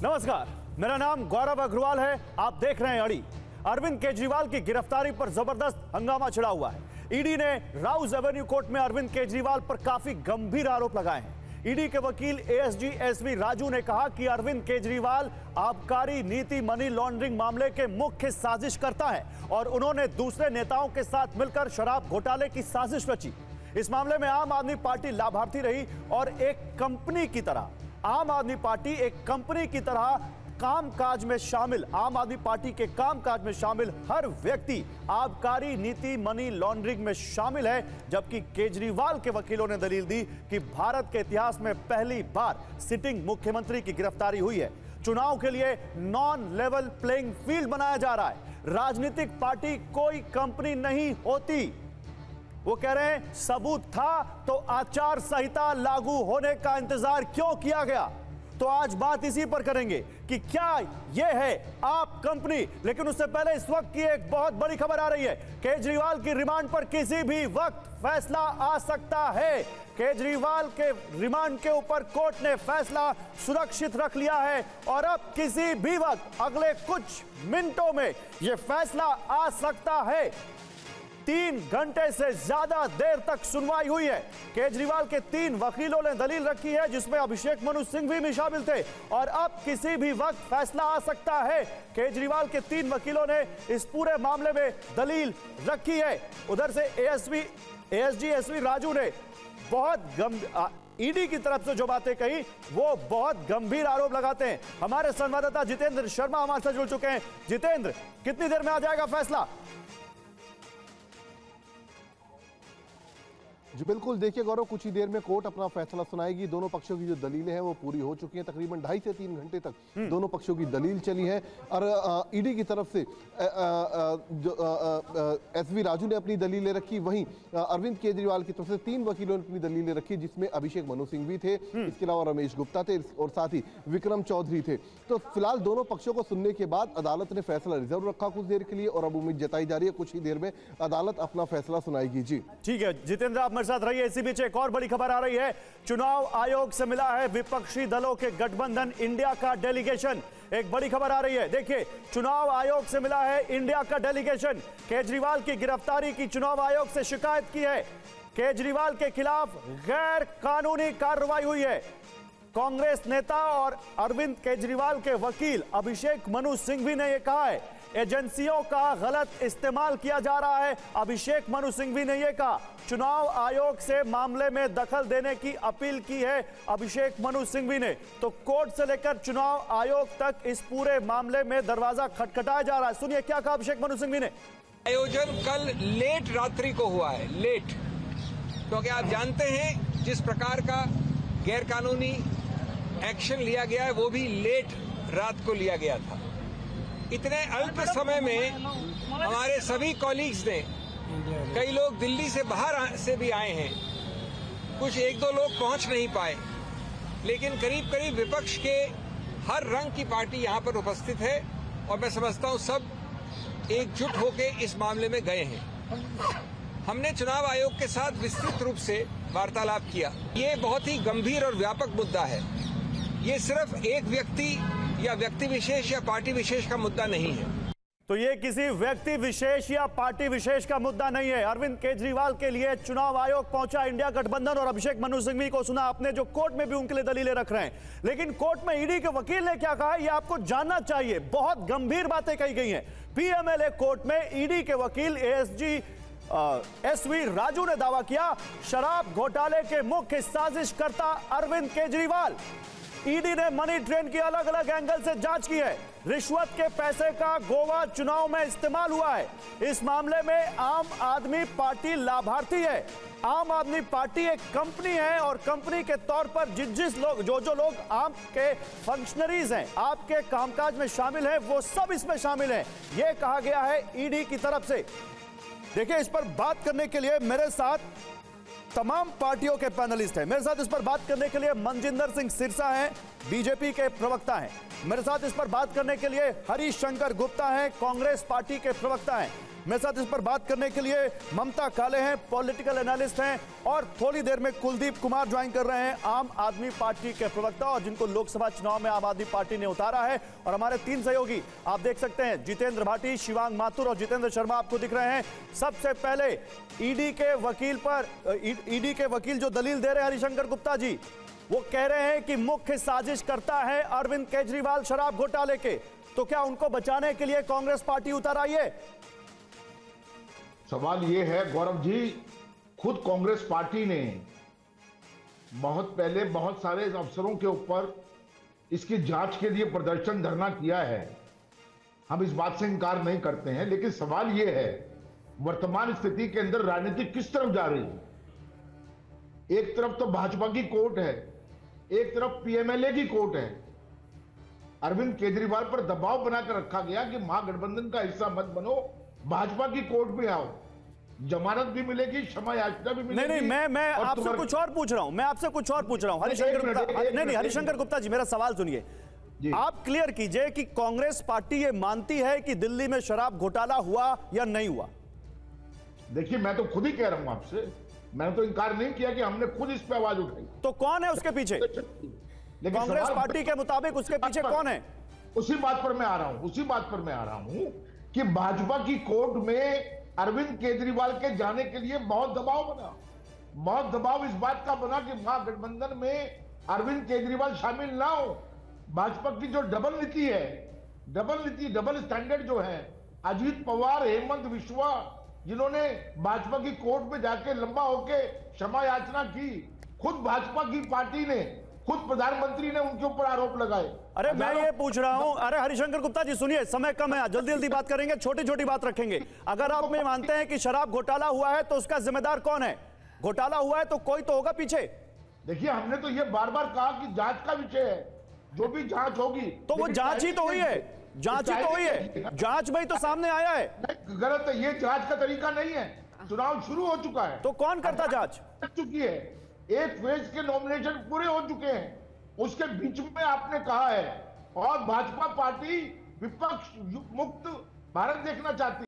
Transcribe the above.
नमस्कार, मेरा नाम गौरव अग्रवाल है। आप देख रहे हैं अड़ी। अरविंद केजरीवाल की गिरफ्तारी पर जबरदस्त हंगामा छिड़ा हुआ है। ईडी ने राउज एवेन्यू कोर्ट में अरविंद केजरीवाल पर काफी गंभीर आरोप लगाए हैं। ईडी के वकील एएसजी एसवी राजू ने कहा कि अरविंद केजरीवाल आबकारी नीति मनी लॉन्ड्रिंग मामले के मुख्य साजिश करता है और उन्होंने दूसरे नेताओं के साथ मिलकर शराब घोटाले की साजिश रची। इस मामले में आम आदमी पार्टी लाभार्थी रही और एक कंपनी की तरह आम आदमी पार्टी एक कंपनी की तरह कामकाज में शामिल, आम आदमी पार्टी के कामकाज में शामिल हर व्यक्ति आबकारी नीति मनी लॉन्ड्रिंग में शामिल है। जबकि केजरीवाल के वकीलों ने दलील दी कि भारत के इतिहास में पहली बार सिटिंग मुख्यमंत्री की गिरफ्तारी हुई है। चुनाव के लिए नॉन लेवल प्लेइंग फील्ड बनाया जा रहा है। राजनीतिक पार्टी कोई कंपनी नहीं होती। वो कह रहे हैं सबूत था तो आचार संहिता लागू होने का इंतजार क्यों किया गया। तो आज बात इसी पर करेंगे कि क्या यह है आप कंपनी। लेकिन उससे पहले इस वक्त की एक बहुत बड़ी खबर आ रही है। केजरीवाल की रिमांड पर किसी भी वक्त फैसला आ सकता है। केजरीवाल के रिमांड के ऊपर कोर्ट ने फैसला सुरक्षित रख लिया है और अब किसी भी वक्त अगले कुछ मिनटों में यह फैसला आ सकता है। 3 घंटे से ज्यादा देर तक सुनवाई हुई है। केजरीवाल के 3 वकीलों ने दलील रखी है, जिसमें अभिषेक मनु सिंघवी भी शामिल थे और अब किसी भी वक्त फैसला आ सकता है। केजरीवाल के 3 वकीलों ने इस पूरे मामले में दलील रखी है। उधर से एएसजी एसवी राजू ने बहुत ईडी की तरफ से जो बातें कही वो बहुत गंभीर आरोप लगाते हैं। हमारे संवाददाता जितेंद्र शर्मा हमारे साथ जुड़ चुके हैं। जितेंद्र, कितनी देर में आ जाएगा फैसला? जी बिल्कुल, देखिए गौरव, कुछ ही देर में कोर्ट अपना फैसला सुनाएगी। दोनों पक्षों की जो दलीलें हैं वो पूरी हो चुकी हैं। तकरीबन 2.5 से 3 घंटे तक दोनों पक्षों की दलील चली है और ईडी की तरफ से एसवी राजू ने अपनी दलीलें रखी, वहीं अरविंद केजरीवाल की तरफ से 3 वकीलों ने अपनी दलीलें रखी, जिसमें अभिषेक मनु सिंघवी थे, इसके अलावा रमेश गुप्ता थे और साथ ही विक्रम चौधरी थे। तो फिलहाल दोनों पक्षों को सुनने के बाद अदालत ने फैसला रिजर्व रखा कुछ देर के लिए और अब उम्मीद जताई जा रही है कुछ ही देर में अदालत अपना फैसला सुनाएगी। जी ठीक है जितेंद्र, आप साथ रहिए। इसी बीच एक और बड़ी खबर आ रही है। चुनाव आयोग से मिला है विपक्षी दलों के गठबंधन इंडिया का डेलीगेशन। एक बड़ी खबर आ रही है। देखिए, चुनाव आयोग से मिला है इंडिया का डेलीगेशन। केजरीवाल की गिरफ्तारी की चुनाव आयोग से शिकायत की है। केजरीवाल के खिलाफ गैर कानूनी कार्रवाई हुई है। कांग्रेस नेता और अरविंद केजरीवाल के वकील अभिषेक मनु सिंघवी ने यह कहा है एजेंसियों का गलत इस्तेमाल किया जा रहा है। अभिषेक मनु सिंघवी ने यह कहा। चुनाव आयोग से मामले में दखल देने की अपील की है अभिषेक मनु सिंघवी ने। तो कोर्ट से लेकर चुनाव आयोग तक इस पूरे मामले में दरवाजा खटखटाया जा रहा है। सुनिए क्या कहा अभिषेक मनु सिंघवी ने। आयोजन कल लेट रात्रि को हुआ है, लेट, क्योंकि आप जानते हैं जिस प्रकार का गैरकानूनी एक्शन लिया गया है वो भी लेट रात को लिया गया था। इतने अल्प समय में हमारे सभी कॉलीग्स ने, कई लोग दिल्ली से बाहर से भी आए हैं, कुछ 1-2 लोग पहुंच नहीं पाए, लेकिन करीब करीब विपक्ष के हर रंग की पार्टी यहां पर उपस्थित है और मैं समझता हूं सब एकजुट होकर इस मामले में गए हैं। हमने चुनाव आयोग के साथ विस्तृत रूप से वार्तालाप किया। ये बहुत ही गंभीर और व्यापक मुद्दा है। ये सिर्फ एक व्यक्ति या व्यक्ति विशेष या पार्टी विशेष का मुद्दा नहीं है। तो ये किसी व्यक्ति विशेष या पार्टी विशेष का मुद्दा नहीं है। अरविंद केजरीवाल के लिए चुनाव आयोग पहुंचा इंडिया गठबंधन और अभिषेक मनु सिंघवी को सुना आपने, जो कोर्ट में भी उनके लिए दलीलें रख रहे हैं। लेकिन कोर्ट में ईडी के वकील ने क्या कहा ये आपको जानना चाहिए। बहुत गंभीर बातें कही गई हैं। पीएमएलए कोर्ट में ईडी के वकील एएसजी एसवी राजू ने दावा किया शराब घोटाले के मुख्य साजिशकर्ता अरविंद केजरीवाल। ईडी ने मनी ट्रेन की अलग अलग एंगल से जांच की है। रिश्वत के पैसे का गोवा चुनाव में इस्तेमाल हुआ है। इस मामले में आम आदमी पार्टी लाभार्थी है। आम आदमी पार्टी एक कंपनी है और कंपनी के तौर पर जो लोग आपके फंक्शनरीज हैं, आपके कामकाज में शामिल हैं, वो सब इसमें शामिल हैं। यह कहा गया है ईडी की तरफ से। देखिए, इस पर बात करने के लिए मेरे साथ तमाम पार्टियों के पैनलिस्ट हैं। मेरे साथ इस पर बात करने के लिए मनजिंदर सिंह सिरसा हैं, बीजेपी के प्रवक्ता हैं। मेरे साथ इस पर बात करने के लिए हरीश शंकर गुप्ता हैं, कांग्रेस पार्टी के प्रवक्ता हैं। मेरे साथ इस पर बात करने के लिए ममता काले हैं, पॉलिटिकल एनालिस्ट हैं, और थोड़ी देर में कुलदीप कुमार ज्वाइन कर रहे हैं, आम आदमी पार्टी के प्रवक्ता, और जिनको लोकसभा चुनाव में आम आदमी पार्टी ने उतारा है। और हमारे 3 सहयोगी आप देख सकते हैं, जितेंद्र भाटी, शिवांग माथुर और जितेंद्र शर्मा आपको दिख रहे हैं। सबसे पहले ईडी के वकील जो दलील दे रहे हैं हरिशंकर गुप्ता जी, वो कह रहे हैं कि मुख्य साजिश करता है अरविंद केजरीवाल शराब घोटाले के। तो क्या उनको बचाने के लिए कांग्रेस पार्टी उतर आई है? सवाल ये है गौरव जी, खुद कांग्रेस पार्टी ने बहुत पहले बहुत सारे अफसरों के ऊपर इसकी जांच के लिए प्रदर्शन धरना किया है। हम इस बात से इनकार नहीं करते हैं, लेकिन सवाल ये है वर्तमान स्थिति के अंदर राजनीति किस तरफ जा रही है। एक तरफ तो भाजपा की कोर्ट है, एक तरफ पीएमएलए की कोर्ट है। अरविंद केजरीवाल पर दबाव बनाकर रखा गया कि महागठबंधन का हिस्सा मत बनो, भाजपा की कोर्ट में आओ, जमानत भी मिलेगी, क्षमा याचिका भी मिलेगी। नहीं, मैं आपसे कुछ और पूछ रहा हूं, हरिशंकर गुप्ता जी, मेरा सवाल सुनिए। आप क्लियर कीजिए कि कांग्रेस पार्टी ये मानती है कि दिल्ली में शराब घोटाला हुआ या नहीं हुआ? देखिए, मैं तो खुद ही कह रहा हूं आपसे, मैंने तो इनकार नहीं किया कि हमने खुद इस पे आवाज उठाई। तो कौन है उसके पीछे? कांग्रेस पार्टी के मुताबिक उसके पीछे कौन है? उसी बात पर मैं आ रहा हूं कि भाजपा की कोर्ट में अरविंद केजरीवाल के जाने के लिए बहुत दबाव इस बात का बना कि महागठबंधन में अरविंद केजरीवाल शामिल ना हो। भाजपा की जो डबल स्टैंडर्ड जो है, अजीत पवार, हेमंत बिश्वा, जिन्होंने भाजपा की कोर्ट में जाके लंबा होके क्षमा याचना की, खुद भाजपा की पार्टी ने, खुद प्रधानमंत्री ने उनके ऊपर आरोप लगाए। अरे मैं ये पूछ रहा हूं, अरे हरिशंकर गुप्ता जी सुनिए, समय कम है, जल्दी बात करेंगे, छोटी बात रखेंगे। अगर आप में मानते हैं कि शराब घोटाला हुआ है तो उसका जिम्मेदार कौन है? घोटाला हुआ है तो कोई तो होगा पीछे। देखिए, हमने तो ये बार बार कहा कि जांच का विषय है, जो भी जांच होगी। तो वो जांच ही तो हुई है, जांच में ही तो सामने आया है। गलत है, ये जांच का तरीका नहीं है। चुनाव शुरू हो चुका है, तो कौन करता जांच? चुकी है, एक फेज के नॉमिनेशन पूरे हो चुके हैं, उसके बीच में आपने कहा है, और भाजपा पार्टी विपक्ष मुक्त भारत देखना चाहती है।